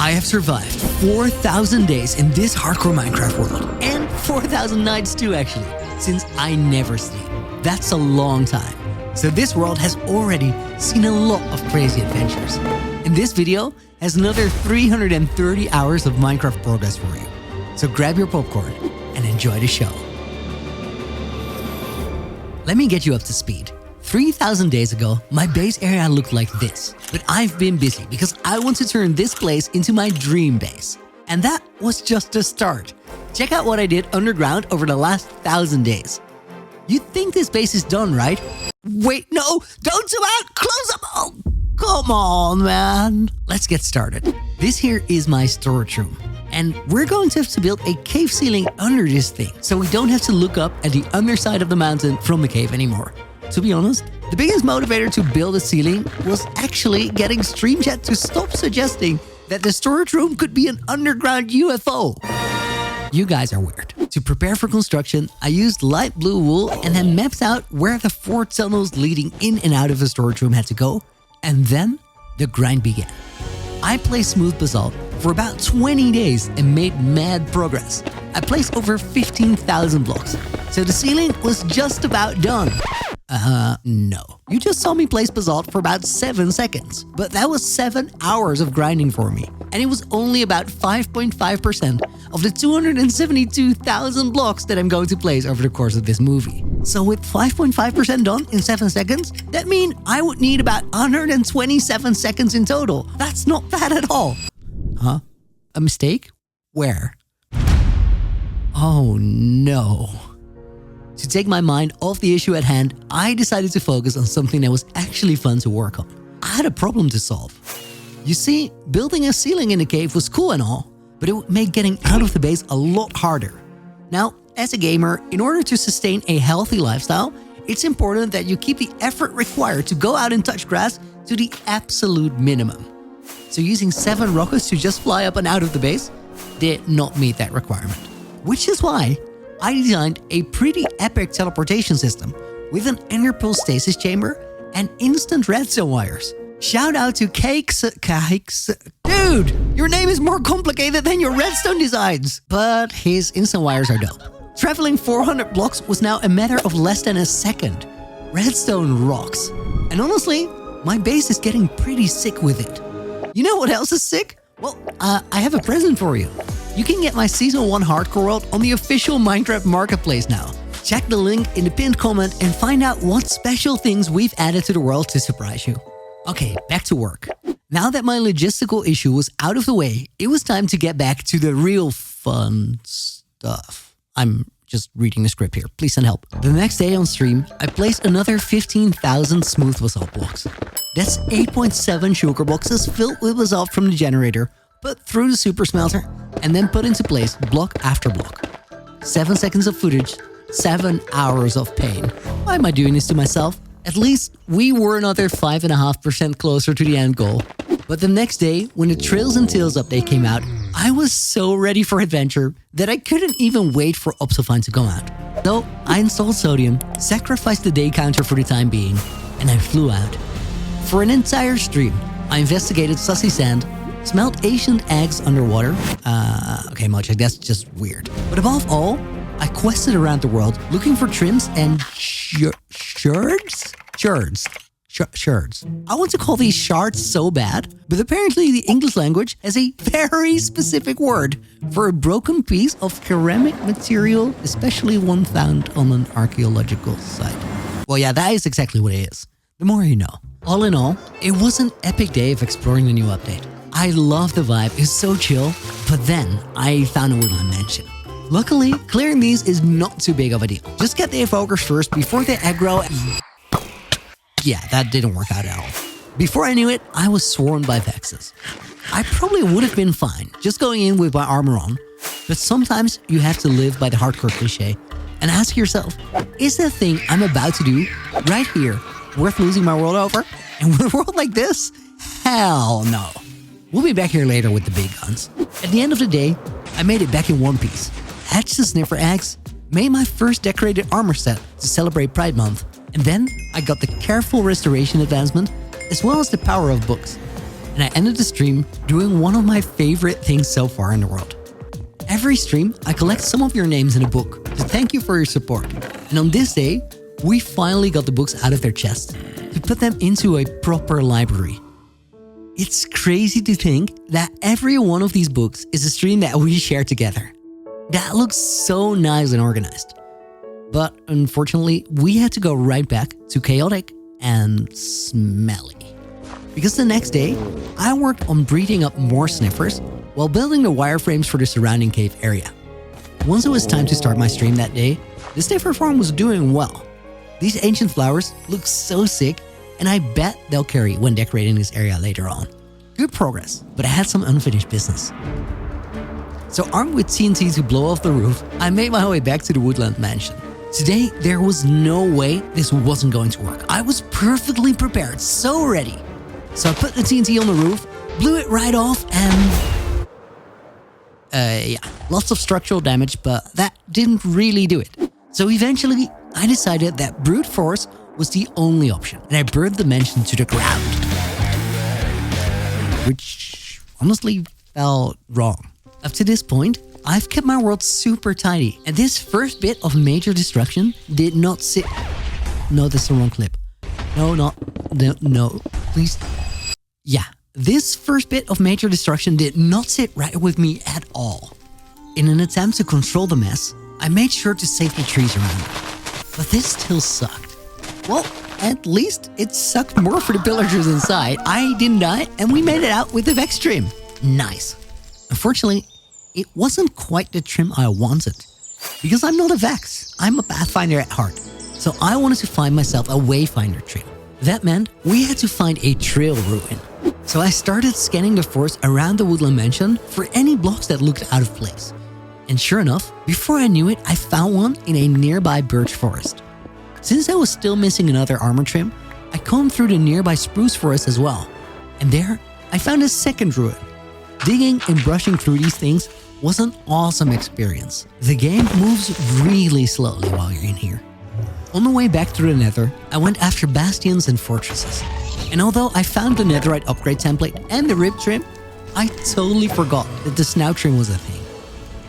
I have survived 4,000 days in this hardcore Minecraft world. And 4,000 nights too, actually, since I never sleep. That's a long time. So this world has already seen a lot of crazy adventures. And this video has another 330 hours of Minecraft progress for you. So grab your popcorn and enjoy the show. Let me get you up to speed. 3,000 days ago, my base area looked like this. But I've been busy because I want to turn this place into my dream base. And that was just the start. Check out what I did underground over the last 1,000 days. You think this base is done, right? Wait, no, don't zoom out, close up. Oh, come on, man. Let's get started. This here is my storage room. And we're going to have to build a cave ceiling under this thing, so we don't have to look up at the underside of the mountain from the cave anymore. To be honest, the biggest motivator to build a ceiling was actually getting Stream Chat to stop suggesting that the storage room could be an underground UFO. You guys are weird. To prepare for construction, I used light blue wool and then mapped out where the 4 tunnels leading in and out of the storage room had to go. And then the grind began. I placed smooth basalt for about 20 days and made mad progress. I placed over 15,000 blocks, so the ceiling was just about done. No. You just saw me place basalt for about 7 seconds, but that was 7 hours of grinding for me, and it was only about 5.5% of the 272,000 blocks that I'm going to place over the course of this movie. So with 5.5% done in 7 seconds, that means I would need about 127 seconds in total. That's not bad at all. Huh? A mistake? Where? Oh no. To take my mind off the issue at hand, I decided to focus on something that was actually fun to work on. I had a problem to solve. You see, building a ceiling in the cave was cool and all, but it would make getting out of the base a lot harder. Now, as a gamer, in order to sustain a healthy lifestyle, it's important that you keep the effort required to go out and touch grass to the absolute minimum. So using 7 rockets to just fly up and out of the base did not meet that requirement. Which is why I designed a pretty epic teleportation system with an ender pearl stasis chamber and instant redstone wires. Shout out to Cakes. Dude, your name is more complicated than your redstone designs. But his instant wires are dope. Traveling 400 blocks was now a matter of less than a second. Redstone rocks. And honestly, my base is getting pretty sick with it. You know what else is sick? Well, I have a present for you. You can get my Season 1 Hardcore World on the official Minecraft Marketplace now. Check the link in the pinned comment and find out what special things we've added to the world to surprise you. Okay, back to work. Now that my logistical issue was out of the way, it was time to get back to the real fun stuff. I'm just reading the script here. Please send help. The next day on stream, I placed another 15,000 smooth basalt blocks. That's 8.7 sugar boxes filled with basalt from the generator, put through the super smelter, and then put into place block after block. 7 seconds of footage, 7 hours of pain. Why am I doing this to myself? At least we were another 5.5% closer to the end goal. But the next day, when the Trails and Tales update came out, I was so ready for adventure that I couldn't even wait for Optifine to come out. So I installed Sodium, sacrificed the day counter for the time being, and I flew out. For an entire stream, I investigated sussy sand, smelt ancient eggs underwater. Okay, Mojang, that's just weird. But above all, I quested around the world looking for trims and shards. I want to call these shards so bad, but apparently the English language has a very specific word for a broken piece of ceramic material, especially one found on an archaeological site. Well, yeah, that is exactly what it is. The more you know. All in all, it was an epic day of exploring the new update. I love the vibe, it's so chill, but then I found a woodland mansion. Luckily, clearing these is not too big of a deal. Just get the evokers first before they aggro. Yeah, that didn't work out at all. Before I knew it, I was swarmed by Vexes. I probably would have been fine, just going in with my armor on, but sometimes you have to live by the hardcore cliche and ask yourself, is that thing I'm about to do right here worth losing my world over? And with a world like this? Hell no. We'll be back here later with the big guns. At the end of the day, I made it back in one piece. Hatched the sniffer eggs, made my first decorated armor set to celebrate Pride Month, and then I got the careful restoration advancement as well as the power of books. and I ended the stream doing one of my favorite things so far in the world. Every stream, I collect some of your names in a book to thank you for your support. And on this day, we finally got the books out of their chests to put them into a proper library. It's crazy to think that every one of these books is a stream that we share together. That looks so nice and organized. But unfortunately, we had to go right back to chaotic and smelly. Because the next day, I worked on breeding up more sniffers while building the wireframes for the surrounding cave area. Once it was time to start my stream that day, the sniffer farm was doing well. These ancient flowers look so sick, and I bet they'll carry when decorating this area later on. Good progress, but I had some unfinished business. So armed with TNT to blow off the roof, I made my way back to the woodland mansion. Today, there was no way this wasn't going to work. I was perfectly prepared, so ready. So I put the TNT on the roof, blew it right off, and... lots of structural damage, but that didn't really do it. So eventually, I decided that brute force was the only option, and I burned the mansion to the ground. Which honestly felt wrong. Up to this point, I've kept my world super tidy, and this first bit of major destruction did not sit... No, that's the wrong clip. No, please. Yeah, this first bit of major destruction did not sit right with me at all. In an attempt to control the mess, I made sure to save the trees around it. But this still sucked. Well, at least it sucked more for the villagers inside. I didn't die, and we made it out with the Vex trim. Nice. Unfortunately, it wasn't quite the trim I wanted. Because I'm not a Vex, I'm a Pathfinder at heart. So I wanted to find myself a Wayfinder trim. That meant we had to find a trail ruin. So I started scanning the forest around the woodland mansion for any blocks that looked out of place. And sure enough, before I knew it, I found one in a nearby birch forest. Since I was still missing another armor trim, I combed through the nearby spruce forest as well. And there, I found a second ruin. Digging and brushing through these things was an awesome experience. The game moves really slowly while you're in here. On the way back through the nether, I went after bastions and fortresses. And although I found the netherite upgrade template and the rib trim, I totally forgot that the snout trim was a thing.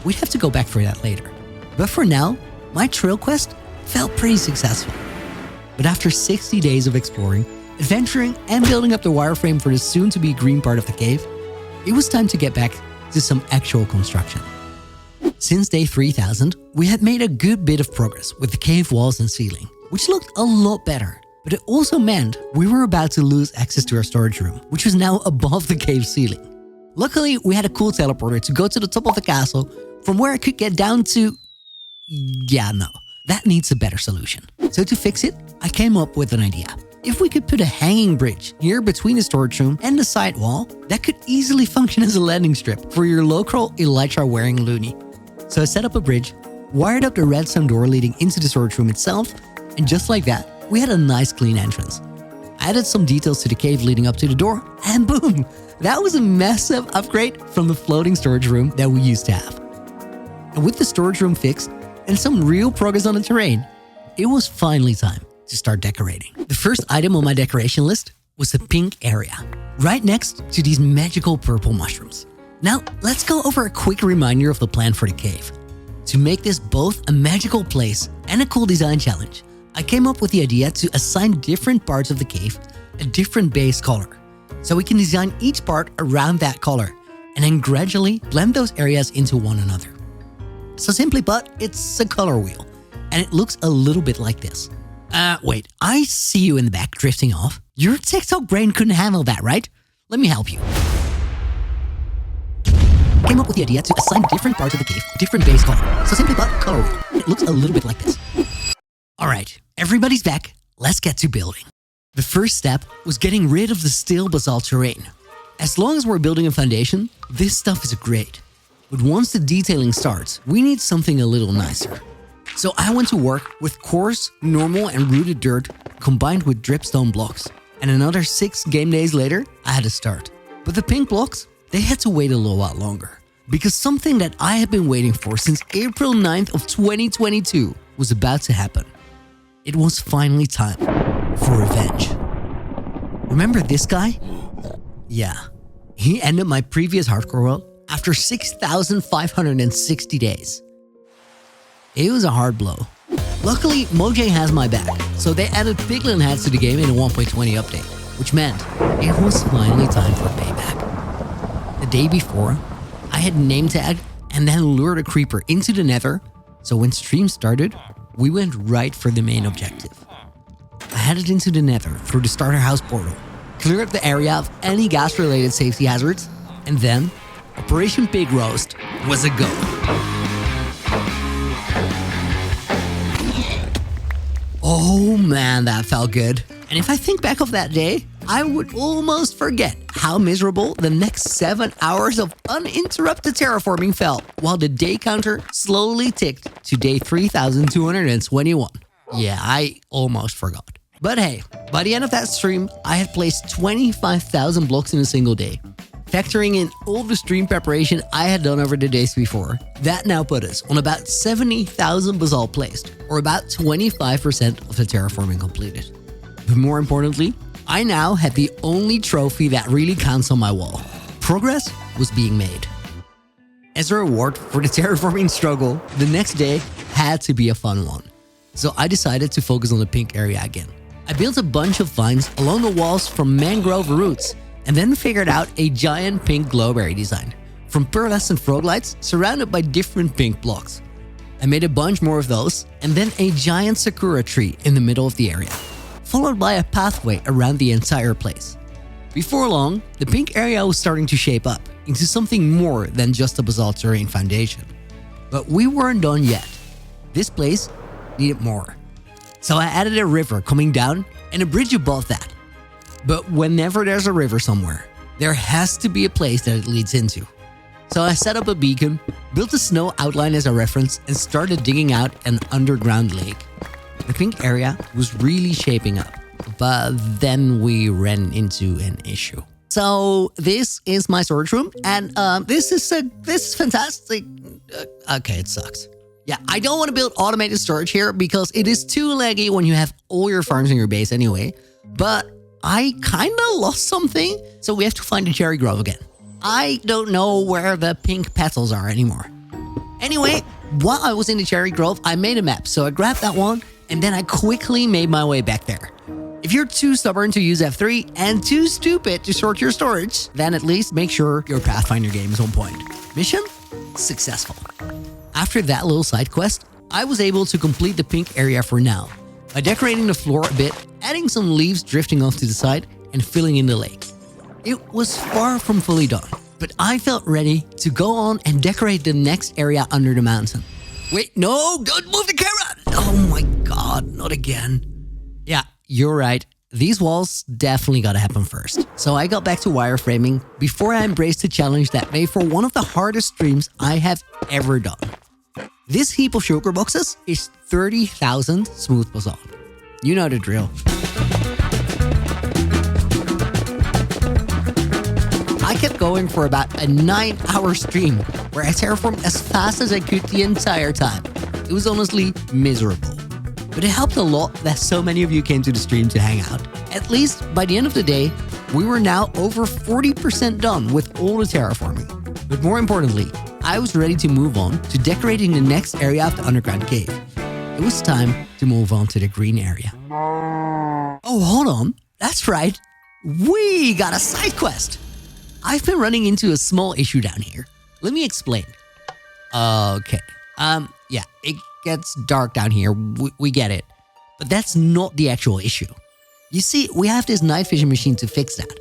We'd have to go back for that later. But for now, my trail quest felt pretty successful. But after 60 days of exploring, adventuring, and building up the wireframe for the soon-to-be green part of the cave, it was time to get back to some actual construction. Since day 3000, we had made a good bit of progress with the cave walls and ceiling, which looked a lot better. But it also meant we were about to lose access to our storage room, which was now above the cave ceiling. Luckily, we had a cool teleporter to go to the top of the castle, from where I could get down to... Yeah, no, that needs a better solution. So to fix it, I came up with an idea. If we could put a hanging bridge here between the storage room and the side wall, that could easily function as a landing strip for your local elytra-wearing loony. So I set up a bridge, wired up the redstone door leading into the storage room itself, and just like that, we had a nice clean entrance. I added some details to the cave leading up to the door, and boom! That was a massive upgrade from the floating storage room that we used to have. And with the storage room fixed and some real progress on the terrain, it was finally time to start decorating. The first item on my decoration list was the pink area, right next to these magical purple mushrooms. Now, let's go over a quick reminder of the plan for the cave. To make this both a magical place and a cool design challenge, I came up with the idea to assign different parts of the cave a different base color, so we can design each part around that color, and then gradually blend those areas into one another. So simply put, it's a color wheel, and it looks a little bit like this. Wait, I see you in the back drifting off. Your TikTok brain couldn't handle that, right? Let me help you. Came up with the idea to assign different parts of the cave different base color. So simply put, color wheel. It looks a little bit like this. Alright, everybody's back. Let's get to building. The first step was getting rid of the stale basalt terrain. As long as we're building a foundation, this stuff is great. But once the detailing starts, we need something a little nicer. So I went to work with coarse, normal and rooted dirt combined with dripstone blocks. And another 6 game days later, I had to start. But the pink blocks, they had to wait a little while longer. Because something that I had been waiting for since April 9th of 2022 was about to happen. It was finally time for revenge. Remember this guy? Yeah, He ended my previous hardcore world after 6,560 days. It was a hard blow. Luckily, Mojang has my back, so they added piglin heads to the game in a 1.20 update, which meant it was finally time for payback. The day before, I had name tagged and then lured a creeper into the nether, so when stream started, we went right for the main objective. I headed into the nether through the starter house portal, cleared the area of any gas-related safety hazards, and then Operation Pig Roast was a go. Oh man, that felt good. And if I think back of that day, I would almost forget how miserable the next 7 hours of uninterrupted terraforming felt while the day counter slowly ticked to day 3,221. Yeah, I almost forgot. But hey, by the end of that stream, I had placed 25,000 blocks in a single day. Factoring in all the stream preparation I had done over the days before, that now put us on about 70,000 basalt placed, or about 25% of the terraforming completed. But more importantly, I now had the only trophy that really counts on my wall. Progress was being made. As a reward for the terraforming struggle, the next day had to be a fun one. So I decided to focus on the pink area again. I built a bunch of vines along the walls from mangrove roots, and then figured out a giant pink glowberry design from pearlescent froglights surrounded by different pink blocks. I made a bunch more of those, and then a giant sakura tree in the middle of the area, followed by a pathway around the entire place. Before long, the pink area was starting to shape up into something more than just a basalt terrain foundation. But we weren't done yet. This place needed more. So I added a river coming down and a bridge above that. But whenever there's a river somewhere, there has to be a place that it leads into. So I set up a beacon, built a snow outline as a reference, and started digging out an underground lake. The pink area was really shaping up, but then we ran into an issue. So this is my storage room, and this is fantastic. Okay, it sucks. Yeah, I don't want to build automated storage here because it is too laggy when you have all your farms in your base anyway. But I kind of lost something, so we have to find the cherry grove again. I don't know where the pink petals are anymore. Anyway, while I was in the cherry grove, I made a map, so I grabbed that one, and then I quickly made my way back there. If you're too stubborn to use F3 and too stupid to sort your storage, then at least make sure your Pathfinder game is on point. Mission successful. After that little side quest, I was able to complete the pink area for now by decorating the floor a bit, adding some leaves drifting off to the side, and filling in the lake. It was far from fully done, but I felt ready to go on and decorate the next area under the mountain. Wait, no, don't move the camera! Oh my god, not again. Yeah, you're right. These walls definitely gotta happen first. So I got back to wireframing before I embraced the challenge that made for one of the hardest streams I have ever done. This heap of shulker boxes is 30,000 smooth basalt. You know the drill. I kept going for about a 9-hour stream where I terraformed as fast as I could the entire time. It was honestly miserable. But it helped a lot that so many of you came to the stream to hang out. At least by the end of the day, we were now over 40% done with all the terraforming. But more importantly, I was ready to move on to decorating the next area of the underground cave. It was time to move on to the green area. Oh, hold on. That's right. We got a side quest. I've been running into a small issue down here. Let me explain. Okay. Yeah, it gets dark down here. We get it. But that's not the actual issue. You see, we have this night vision machine to fix that,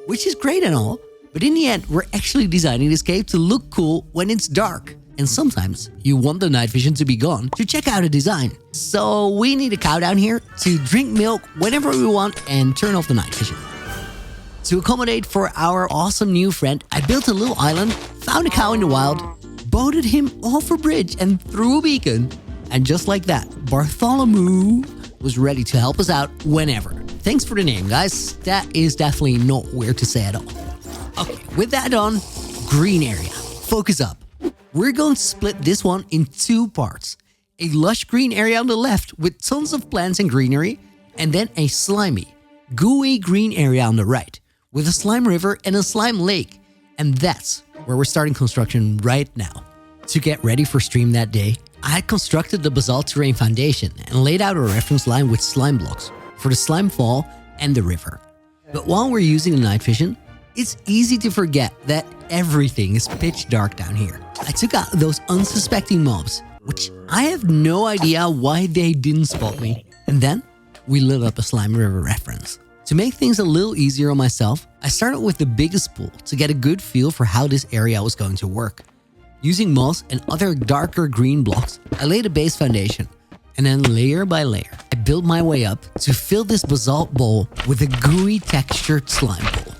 which is great and all, but in the end, we're actually designing this cave to look cool when it's dark. And sometimes you want the night vision to be gone to check out a design. So we need a cow down here to drink milk whenever we want and turn off the night vision. To accommodate for our awesome new friend, I built a little island, found a cow in the wild, boated him off a bridge and through a beacon. And just like that, Bartholomew was ready to help us out whenever. Thanks for the name, guys. That is definitely not weird to say at all. Okay, with that done, green area. Focus up. We're going to split this one in 2 parts. A lush green area on the left with tons of plants and greenery, and then a slimy, gooey green area on the right with a slime river and a slime lake And that's where we're starting construction right now. To get ready for stream that day, I had constructed the basalt terrain foundation and laid out a reference line with slime blocks for the slime fall and the river. But while we're using the night vision, it's easy to forget that everything is pitch dark down here. I took out those unsuspecting mobs, which I have no idea why they didn't spot me. And then we lit up a slime river reference. To make things a little easier on myself, I started with the biggest pool to get a good feel for how this area was going to work. Using moss and other darker green blocks, I laid a base foundation, and then layer by layer, I built my way up to fill this basalt bowl with a gooey textured slime pool.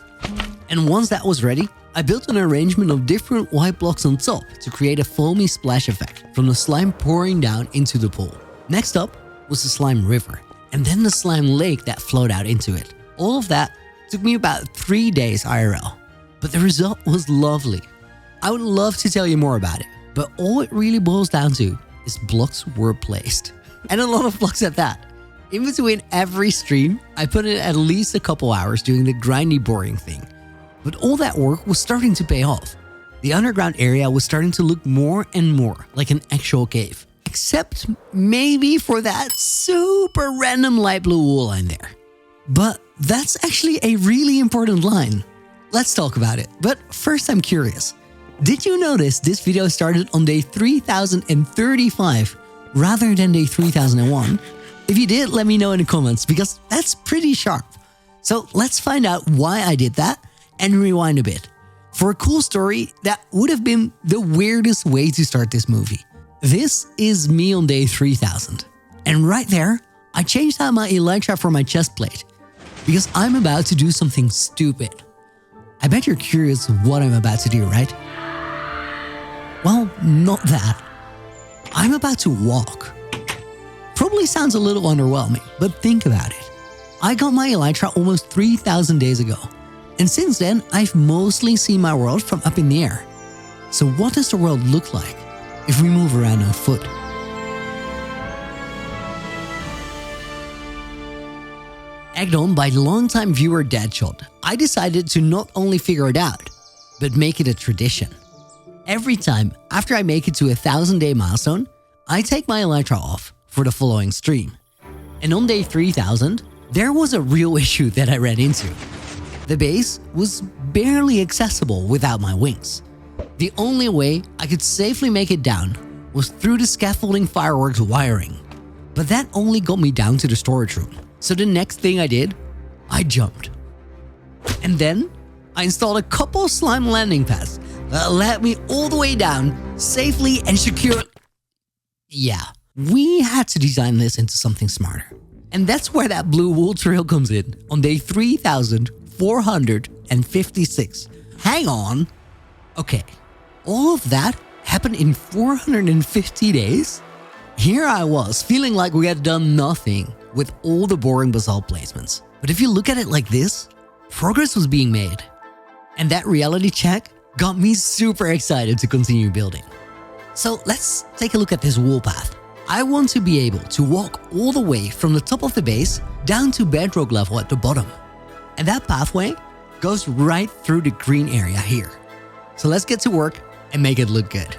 And once that was ready, I built an arrangement of different white blocks on top to create a foamy splash effect from the slime pouring down into the pool. Next up was the slime river, and then the slime lake that flowed out into it. All of that took me about 3 days IRL, but the result was lovely. I would love to tell you more about it, but all it really boils down to is blocks were placed. And a lot of blocks at that. In between every stream, I put in at least a couple hours doing the grindy, boring thing. But all that work was starting to pay off. The underground area was starting to look more and more like an actual cave. Except maybe for that super random light blue wool line there. But that's actually a really important line. Let's talk about it. But first I'm curious. Did you notice this video started on day 3035 rather than day 3001? If you did, let me know in the comments because that's pretty sharp. So let's find out why I did that and rewind a bit. For a cool story, that would have been the weirdest way to start this movie. This is me on day 3000. And right there, I changed out my elytra for my chest plate because I'm about to do something stupid. I bet you're curious what I'm about to do, right? Well, not that. I'm about to walk. Probably sounds a little underwhelming, but think about it. I got my elytra almost 3,000 days ago. And since then, I've mostly seen my world from up in the air. So what does the world look like if we move around on foot? Egged on by longtime viewer Deadshot, I decided to not only figure it out, but make it a tradition. Every time after I make it to a 1,000-day milestone, I take my elytra off for the following stream. And on day 3000, there was a real issue that I ran into. The base was barely accessible without my wings. The only way I could safely make it down was through the scaffolding fireworks wiring. But that only got me down to the storage room. So the next thing I did, I jumped. And then I installed a couple slime landing pads that led me all the way down safely and securely. Yeah, we had to design this into something smarter. And that's where that blue wool trail comes in on day 3456. Hang on. Okay, all of that happened in 450 days? Here I was, feeling like we had done nothing with all the boring basalt placements. But if you look at it like this, progress was being made. And that reality check got me super excited to continue building. So let's take a look at this wool path. I want to be able to walk all the way from the top of the base down to bedrock level at the bottom. And that pathway goes right through the green area here. So let's get to work and make it look good.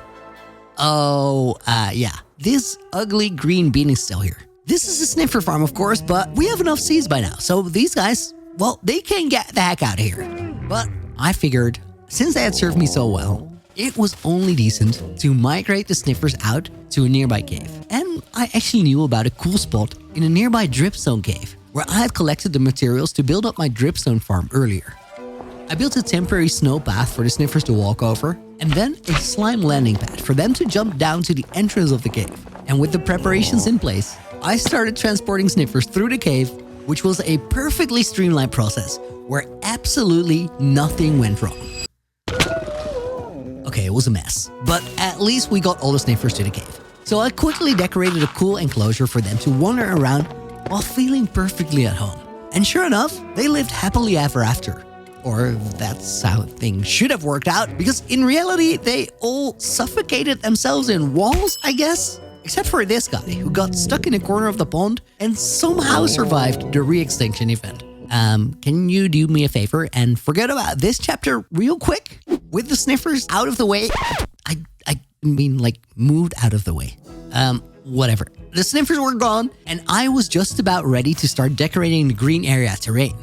Yeah, this ugly green bean is still here. This is a sniffer farm, of course, but we have enough seeds by now. So these guys, well, they can get the heck out of here. But I figured, since they had served me so well, it was only decent to migrate the sniffers out to a nearby cave. And I actually knew about a cool spot in a nearby dripstone cave, where I had collected the materials to build up my dripstone farm earlier. I built a temporary snow path for the sniffers to walk over, and then a slime landing pad for them to jump down to the entrance of the cave. And with the preparations in place, I started transporting sniffers through the cave, which was a perfectly streamlined process where absolutely nothing went wrong. Okay, it was a mess, but at least we got all the sniffers to the cave. So I quickly decorated a cool enclosure for them to wander around while feeling perfectly at home. And sure enough, they lived happily ever after. Or that's how things should have worked out, because in reality, they all suffocated themselves in walls, I guess? Except for this guy, who got stuck in a corner of the pond and somehow survived the re-extinction event. Can you do me a favor and forget about this chapter real quick? With the sniffers out of the way, I mean like moved out of the way. Whatever. The sniffers were gone and I was just about ready to start decorating the green area terrain.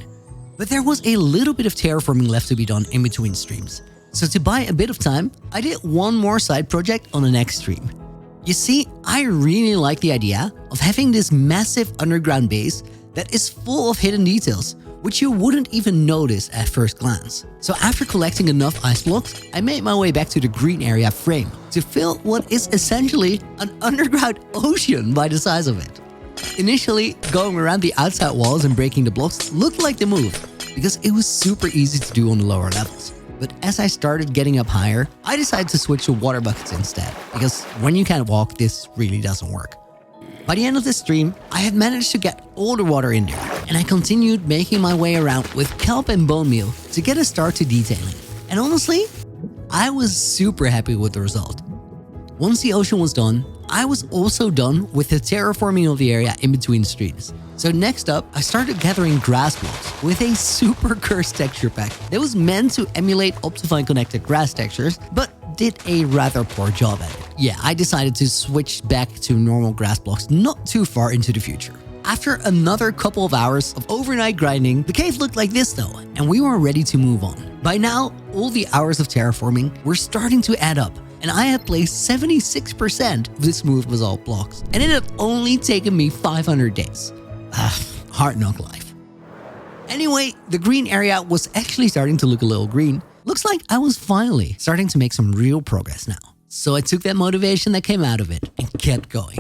But there was a little bit of terraforming left to be done in between streams. So to buy a bit of time, I did one more side project on the next stream. You see, I really like the idea of having this massive underground base that is full of hidden details, which you wouldn't even notice at first glance. So after collecting enough ice blocks, I made my way back to the green area frame to fill what is essentially an underground ocean by the size of it. Initially, going around the outside walls and breaking the blocks looked like the move, because it was super easy to do on the lower levels. But as I started getting up higher, I decided to switch to water buckets instead, because when you can't walk, this really doesn't work. By the end of this stream, I had managed to get all the water in there, and I continued making my way around with kelp and bone meal to get a start to detailing. And honestly, I was super happy with the result. Once the ocean was done, I was also done with the terraforming of the area in between streams. So next up, I started gathering grass blocks with a super cursed texture pack that was meant to emulate Optifine connected grass textures, but did a rather poor job at it. Yeah, I decided to switch back to normal grass blocks not too far into the future. After another couple of hours of overnight grinding, the cave looked like this though, and we were ready to move on. By now, all the hours of terraforming were starting to add up, and I had placed 76% of the smooth basalt blocks, and it had only taken me 500 days. Hard knock life. Anyway, the green area was actually starting to look a little green. Looks like I was finally starting to make some real progress now. So I took that motivation that came out of it and kept going.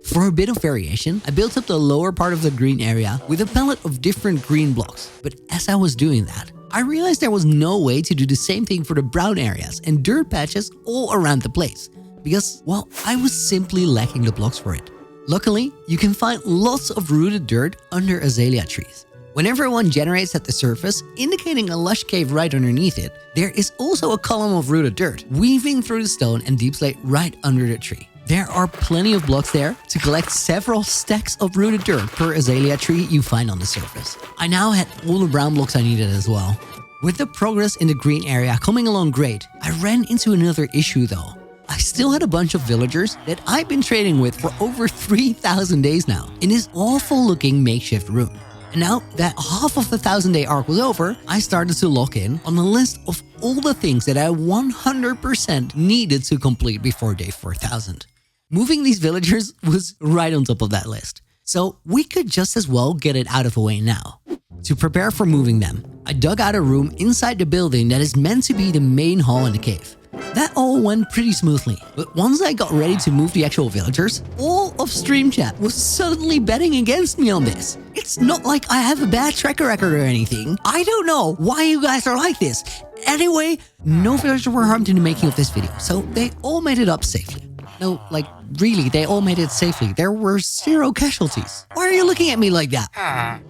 For a bit of variation, I built up the lower part of the green area with a palette of different green blocks. But as I was doing that, I realized there was no way to do the same thing for the brown areas and dirt patches all around the place. Because, well, I was simply lacking the blocks for it. Luckily, you can find lots of rooted dirt under azalea trees. Whenever one generates at the surface, indicating a lush cave right underneath it, there is also a column of rooted dirt weaving through the stone and deep slate right under the tree. There are plenty of blocks there to collect several stacks of rooted dirt per azalea tree you find on the surface. I now had all the brown blocks I needed as well. With the progress in the green area coming along great, I ran into another issue though. I still had a bunch of villagers that I've been trading with for over 3,000 days now in this awful looking makeshift room. And now that half of the 1,000-day arc was over, I started to lock in on a list of all the things that I 100% needed to complete before day 4,000. Moving these villagers was right on top of that list. So we could just as well get it out of the way now. To prepare for moving them, I dug out a room inside the building that is meant to be the main hall in the cave. That all went pretty smoothly, but once I got ready to move the actual villagers, all of Stream Chat was suddenly betting against me on this. It's not like I have a bad track record or anything. I don't know why you guys are like this. Anyway, no villagers were harmed in the making of this video, so they all made it up safely. No, like, really, they all made it safely. There were 0 casualties. Why are you looking at me like that?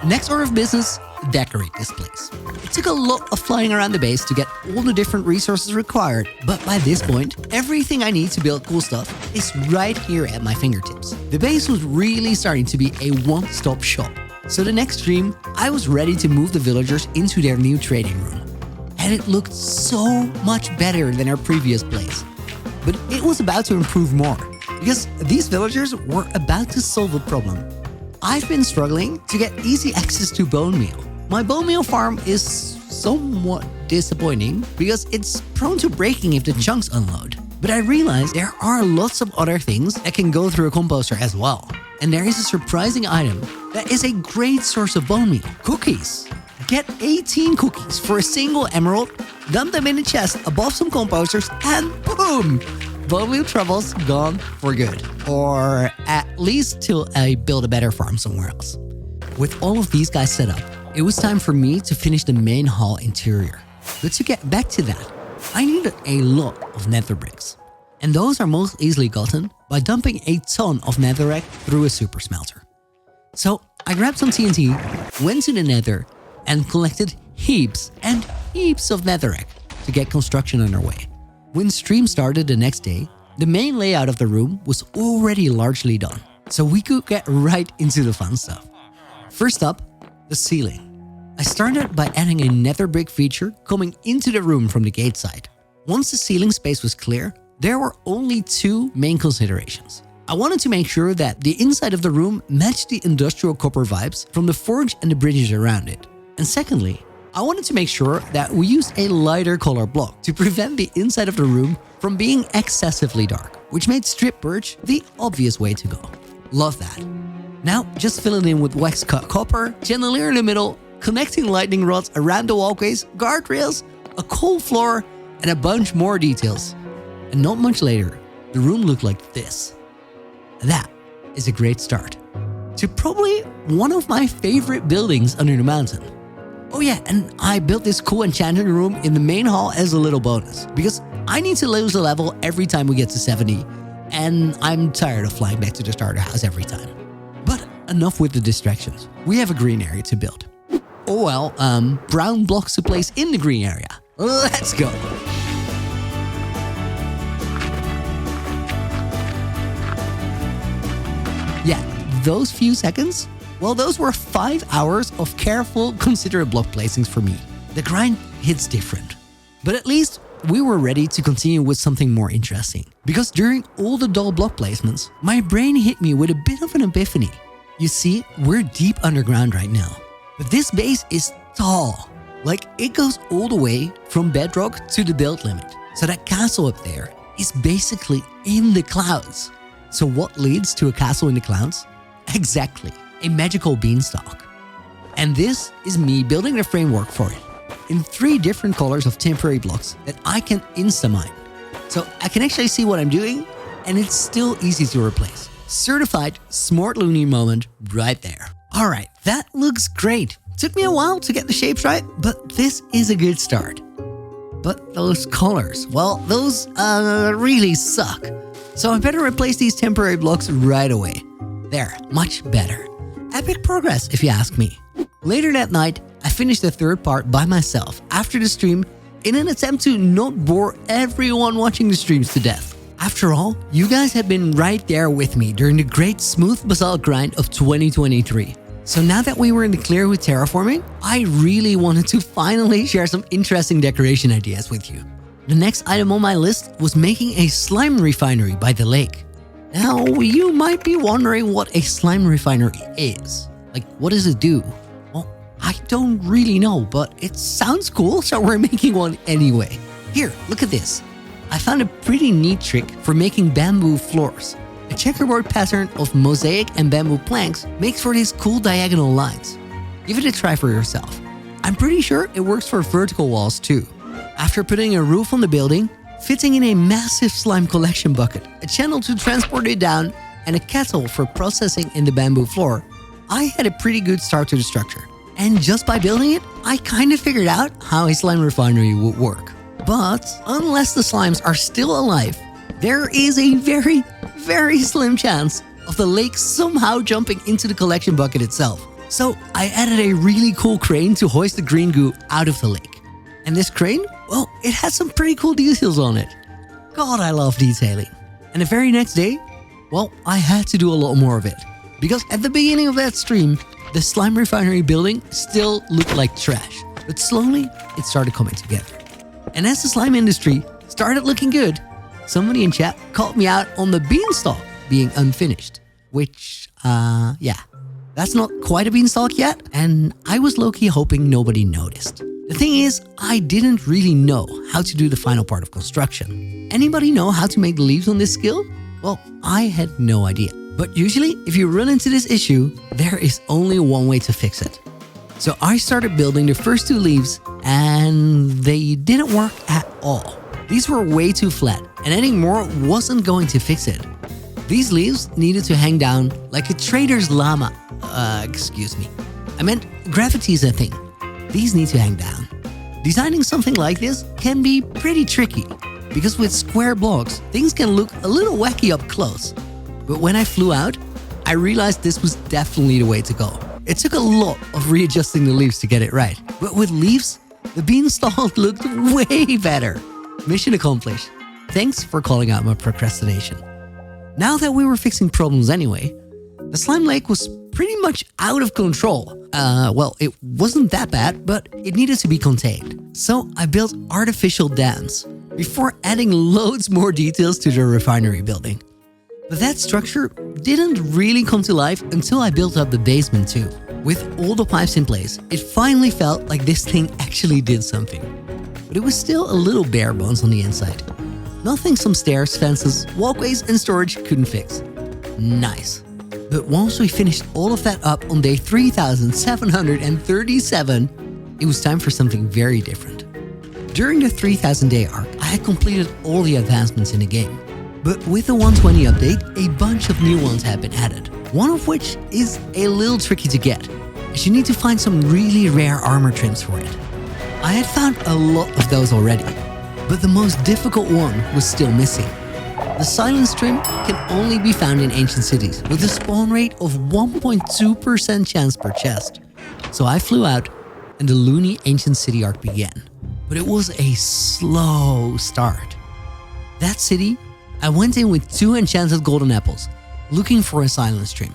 Next order of business, decorate this place. It took a lot of flying around the base to get all the different resources required, but by this point, everything I need to build cool stuff is right here at my fingertips. The base was really starting to be a one-stop shop. So the next stream, I was ready to move the villagers into their new trading room. And it looked so much better than our previous place. But it was about to improve more, because these villagers were about to solve a problem. I've been struggling to get easy access to bone meal. My bone meal farm is somewhat disappointing because it's prone to breaking if the chunks unload. But I realized there are lots of other things that can go through a composter as well. And there is a surprising item that is a great source of bone meal: cookies. Get 18 cookies for a single emerald, dump them in a chest above some composters, and boom! Bone meal troubles gone for good. Or at least till I build a better farm somewhere else. With all of these guys set up, it was time for me to finish the main hall interior. But to get back to that, I needed a lot of nether bricks. And those are most easily gotten by dumping a ton of netherrack through a super smelter. So I grabbed some TNT, went to the nether, and collected heaps and heaps of netherrack to get construction underway. When stream started the next day, the main layout of the room was already largely done, so we could get right into the fun stuff. First up, the ceiling. I started by adding a nether brick feature coming into the room from the gate side. Once the ceiling space was clear, there were only two main considerations. I wanted to make sure that the inside of the room matched the industrial copper vibes from the forge and the bridges around it. And secondly, I wanted to make sure that we used a lighter color block to prevent the inside of the room from being excessively dark, which made strip birch the obvious way to go. Love that. Now, just fill it in with wax cut copper, chandelier in the middle, connecting lightning rods around the walkways, guardrails, a coal floor, and a bunch more details. And not much later, the room looked like this. That is a great start to probably one of my favorite buildings under the mountain. Oh yeah, and I built this cool enchanting room in the main hall as a little bonus, because I need to lose a level every time we get to 70, and I'm tired of flying back to the starter house every time. But enough with the distractions. We have a green area to build. Oh well, brown blocks to place in the green area. Let's go. Yeah, those few seconds, well, those were 5 hours of careful, considerate block placings for me. The grind hits different. But at least we were ready to continue with something more interesting. Because during all the dull block placements, my brain hit me with a bit of an epiphany. You see, we're deep underground right now. But this base is tall. Like, it goes all the way from bedrock to the build limit. So that castle up there is basically in the clouds. So what leads to a castle in the clouds? Exactly, a magical beanstalk. And this is me building the framework for it in 3 different colors of temporary blocks that I can insta-mine. So I can actually see what I'm doing, and it's still easy to replace. Certified smart loony moment right there. All right, that looks great. Took me a while to get the shapes right, but this is a good start. But those colors, well, those really suck. So I better replace these temporary blocks right away. There, much better. Epic progress, if you ask me. Later that night, I finished the 3rd part by myself after the stream in an attempt to not bore everyone watching the streams to death. After all, you guys have been right there with me during the great smooth basalt grind of 2023. So now that we were in the clear with terraforming, I really wanted to finally share some interesting decoration ideas with you. The next item on my list was making a slime refinery by the lake. Now, you might be wondering what a slime refinery is. Like, what does it do? Well, I don't really know, but it sounds cool, so we're making one anyway. Here, look at this. I found a pretty neat trick for making bamboo floors. A checkerboard pattern of mosaic and bamboo planks makes for these cool diagonal lines. Give it a try for yourself. I'm pretty sure it works for vertical walls too. After putting a roof on the building, fitting in a massive slime collection bucket, a channel to transport it down, and a kettle for processing in the bamboo floor, I had a pretty good start to the structure. And just by building it, I kind of figured out how a slime refinery would work. But unless the slimes are still alive, there is a very, very slim chance of the lake somehow jumping into the collection bucket itself. So I added a really cool crane to hoist the green goo out of the lake. And this crane, well, it had some pretty cool details on it. God, I love detailing. And the very next day, well, I had to do a lot more of it. Because at the beginning of that stream, the slime refinery building still looked like trash. But slowly, it started coming together. And as the slime industry started looking good, somebody in chat called me out on the beanstalk being unfinished. Which, yeah, that's not quite a beanstalk yet, and I was low-key hoping nobody noticed. The thing is, I didn't really know how to do the final part of construction. Anybody know how to make the leaves on this skill? Well, I had no idea. But usually, if you run into this issue, there is only one way to fix it. So I started building the first 2 leaves, and they didn't work at all. These were way too flat, and adding more wasn't going to fix it. These leaves needed to hang down like a trader's llama. Excuse me. I meant gravity is a thing. These need to hang down. Designing something like this can be pretty tricky, because with square blocks, things can look a little wacky up close. But when I flew out, I realized this was definitely the way to go. It took a lot of readjusting the leaves to get it right. But with leaves, the beanstalk looked way better. Mission accomplished. Thanks for calling out my procrastination. Now that we were fixing problems anyway, the slime lake was pretty much out of control. Well, it wasn't that bad, but it needed to be contained. So I built artificial dams before adding loads more details to the refinery building. But that structure didn't really come to life until I built up the basement too. With all the pipes in place, it finally felt like this thing actually did something. But it was still a little bare bones on the inside. Nothing some stairs, fences, walkways and storage couldn't fix. Nice. But once we finished all of that up on day 3737, it was time for something very different. During the 3000 day arc, I had completed all the advancements in the game. But with the 120 update, a bunch of new ones have been added. One of which is a little tricky to get, as you need to find some really rare armor trims for it. I had found a lot of those already, but the most difficult one was still missing. The silence trim can only be found in ancient cities with a spawn rate of 1.2% chance per chest. So I flew out and the Looney Ancient City arc began. But it was a slow start. That city, I went in with 2 enchanted golden apples, looking for a silence trim.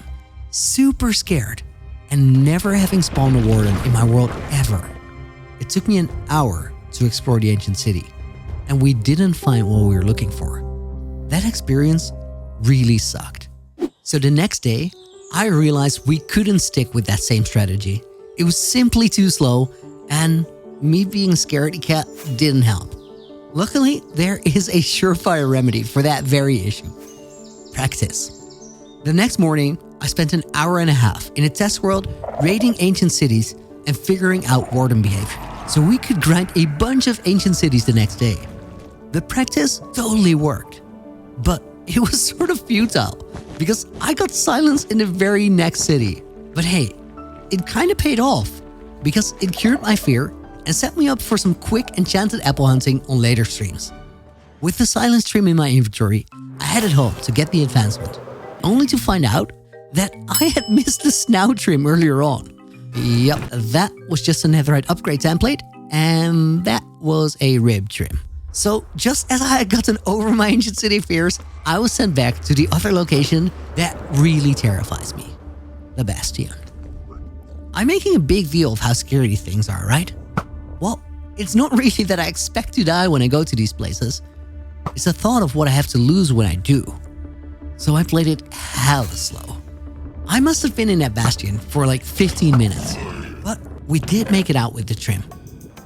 Super scared and never having spawned a warden in my world ever. It took me an hour to explore the ancient city, and we didn't find what we were looking for. That experience really sucked. So the next day, I realized we couldn't stick with that same strategy. It was simply too slow, and me being a scaredy cat didn't help. Luckily, there is a surefire remedy for that very issue. Practice. The next morning, I spent an hour and a half in a test world raiding ancient cities and figuring out warden behavior, so we could grind a bunch of ancient cities the next day. The practice totally worked. But it was sort of futile because I got silenced in the very next city. But hey, it kind of paid off because it cured my fear and set me up for some quick enchanted apple hunting on later streams. With the silence trim in my inventory, I headed home to get the advancement, only to find out that I had missed the snout trim earlier on. Yup, that was just a netherite upgrade template, and that was a rib trim. So just as I had gotten over my ancient city fears, I was sent back to the other location that really terrifies me, the Bastion. I'm making a big deal of how scary these things are, right? Well, it's not really that I expect to die when I go to these places. It's the thought of what I have to lose when I do. So I played it hella slow. I must have been in that Bastion for like 15 minutes, but we did make it out with the trim,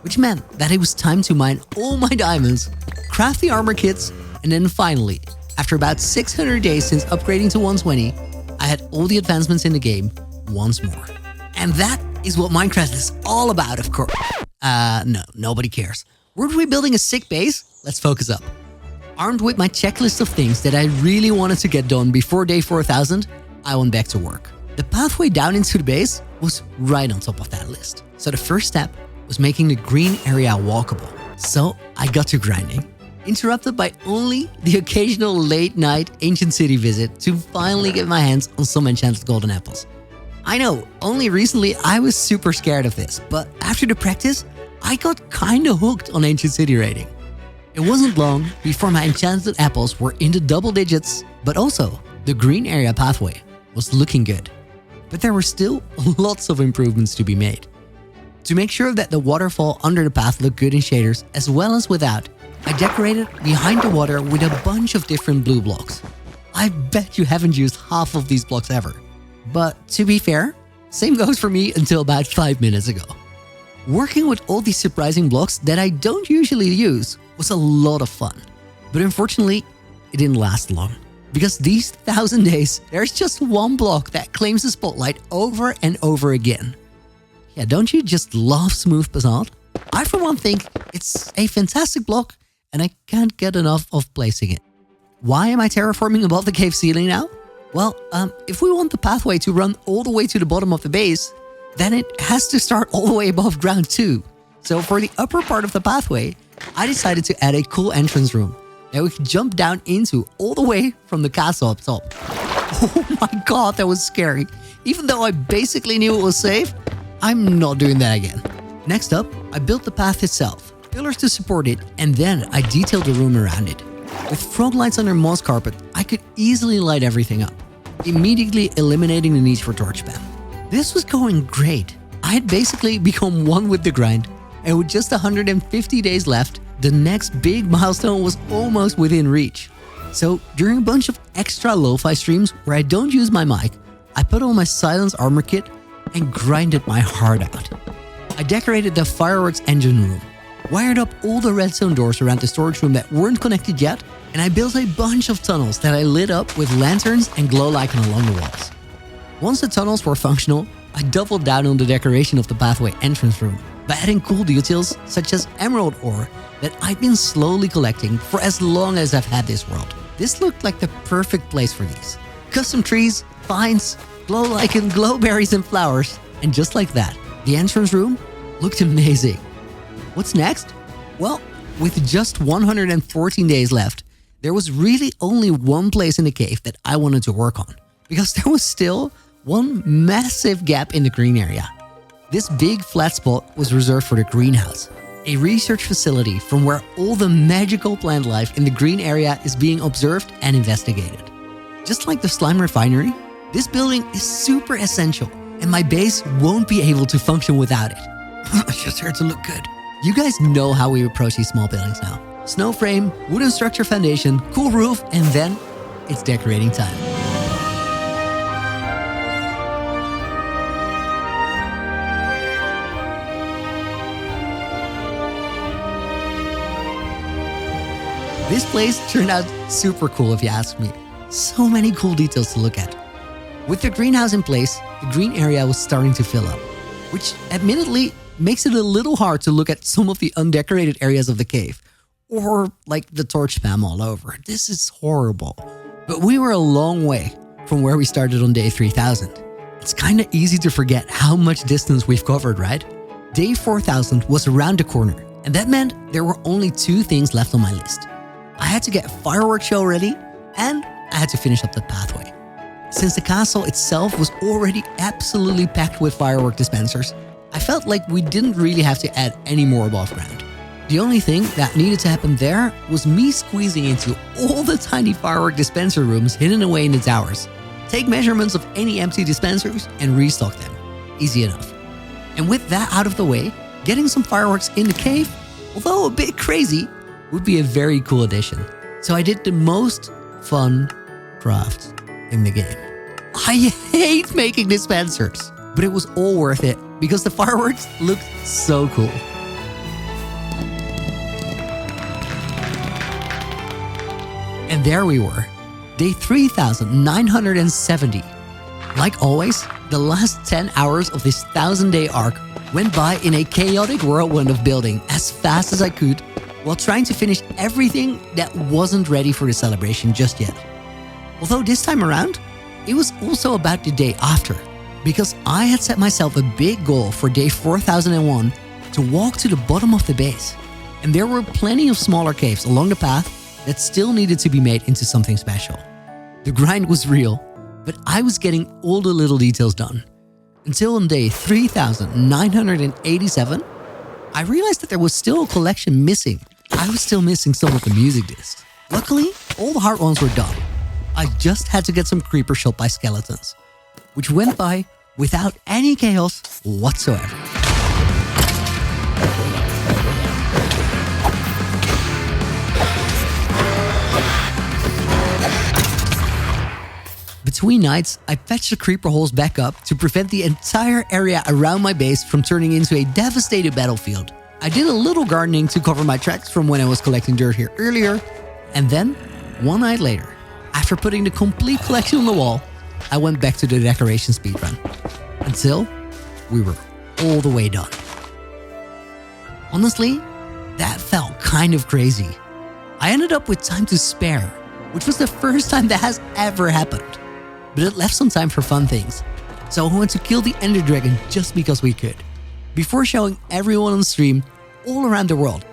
which meant that it was time to mine all my diamonds, craft the armor kits, and then finally, after about 600 days since upgrading to 120, I had all the advancements in the game once more. And that is what Minecraft is all about, of course. No, nobody cares. Weren't we building a sick base? Let's focus up. Armed with my checklist of things that I really wanted to get done before day 4000, I went back to work. The pathway down into the base was right on top of that list. So the first step was making the green area walkable. So I got to grinding, interrupted by only the occasional late night ancient city visit to finally get my hands on some enchanted golden apples. I know, only recently I was super scared of this, but after the practice, I got kinda hooked on ancient city raiding. It wasn't long before my enchanted apples were in the double digits, but also the green area pathway was looking good. But there were still lots of improvements to be made. To make sure that the waterfall under the path looked good in shaders as well as without, I decorated behind the water with a bunch of different blue blocks. I bet you haven't used half of these blocks ever. But to be fair, same goes for me until about 5 minutes ago. Working with all these surprising blocks that I don't usually use was a lot of fun. But unfortunately, it didn't last long. Because these 1000 days, there's just one block that claims the spotlight over and over again. Yeah, don't you just love smooth basalt? I for one think it's a fantastic block and I can't get enough of placing it. Why am I terraforming above the cave ceiling now? Well, if we want the pathway to run all the way to the bottom of the base, then it has to start all the way above ground too. So for the upper part of the pathway, I decided to add a cool entrance room that we could jump down into all the way from the castle up top. Oh my god, that was scary. Even though I basically knew it was safe, I'm not doing that again. Next up, I built the path itself, pillars to support it, and then I detailed the room around it. With frog lights under moss carpet, I could easily light everything up, immediately eliminating the need for torch spam. This was going great, I had basically become one with the grind, and with just 150 days left, the next big milestone was almost within reach. So during a bunch of extra lo-fi streams where I don't use my mic, I put on my silence armor kit and grinded my heart out. I decorated the fireworks engine room, wired up all the redstone doors around the storage room that weren't connected yet, and I built a bunch of tunnels that I lit up with lanterns and glow lichen along the walls. Once the tunnels were functional, I doubled down on the decoration of the pathway entrance room by adding cool details such as emerald ore that I've been slowly collecting for as long as I've had this world. This looked like the perfect place for these. Custom trees, vines, glow lichen, glowberries and flowers, and just like that, the entrance room looked amazing. What's next? Well, with just 114 days left, there was really only one place in the cave that I wanted to work on, because there was still one massive gap in the green area. This big flat spot was reserved for the greenhouse, a research facility from where all the magical plant life in the green area is being observed and investigated. Just like the slime refinery, this building is super essential, and my base won't be able to function without it. I just heard to look good. You guys know how we approach these small buildings now. Snow frame, wooden structure foundation, cool roof, and then it's decorating time. This place turned out super cool if you ask me. So many cool details to look at. With the greenhouse in place, the green area was starting to fill up, which admittedly makes it a little hard to look at some of the undecorated areas of the cave, or like the torch spam all over. This is horrible. But we were a long way from where we started on day 3000. It's kinda easy to forget how much distance we've covered, right? Day 4000 was around the corner, and that meant there were only 2 things left on my list. I had to get fireworks show ready, and I had to finish up the pathway. Since the castle itself was already absolutely packed with firework dispensers, I felt like we didn't really have to add any more above ground. The only thing that needed to happen there was me squeezing into all the tiny firework dispenser rooms hidden away in the towers, take measurements of any empty dispensers, and restock them. Easy enough. And with that out of the way, getting some fireworks in the cave, although a bit crazy, would be a very cool addition. So I did the most fun craft in the game. I hate making dispensers, but it was all worth it because the fireworks looked so cool. And there we were, day 3970. Like always, the last 10 hours of this 1000-day arc went by in a chaotic whirlwind of building as fast as I could, while trying to finish everything that wasn't ready for the celebration just yet. Although this time around, it was also about the day after, because I had set myself a big goal for day 4001 to walk to the bottom of the base, and there were plenty of smaller caves along the path that still needed to be made into something special. The grind was real, but I was getting all the little details done. Until on day 3987, I realized that there was still a collection missing. I was still missing some of the music discs. Luckily, all the hard ones were done. I just had to get some creepers shot by skeletons, which went by without any chaos whatsoever. Between nights, I patched the creeper holes back up to prevent the entire area around my base from turning into a devastated battlefield. I did a little gardening to cover my tracks from when I was collecting dirt here earlier, and then, one night later, after putting the complete collection on the wall, I went back to the decoration speedrun, until we were all the way done. Honestly, that felt kind of crazy. I ended up with time to spare, which was the first time that has ever happened. But it left some time for fun things, so I went to kill the Ender Dragon just because we could, before showing everyone on stream all around the world.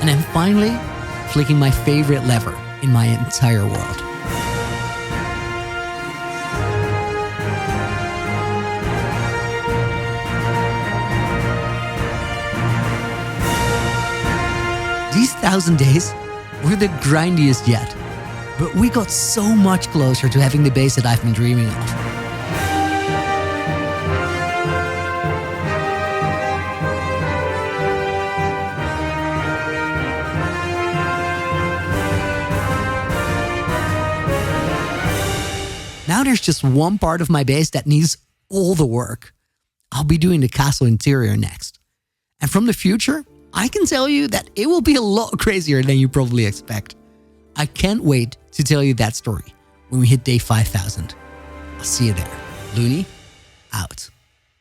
And I'm finally flicking my favorite lever in my entire world. 5,000 days were the grindiest yet, but we got so much closer to having the base that I've been dreaming of. Now there's just one part of my base that needs all the work. I'll be doing the castle interior next. And from the future, I can tell you that it will be a lot crazier than you probably expect. I can't wait to tell you that story when we hit day 5,000. I'll see you there. Looney, out.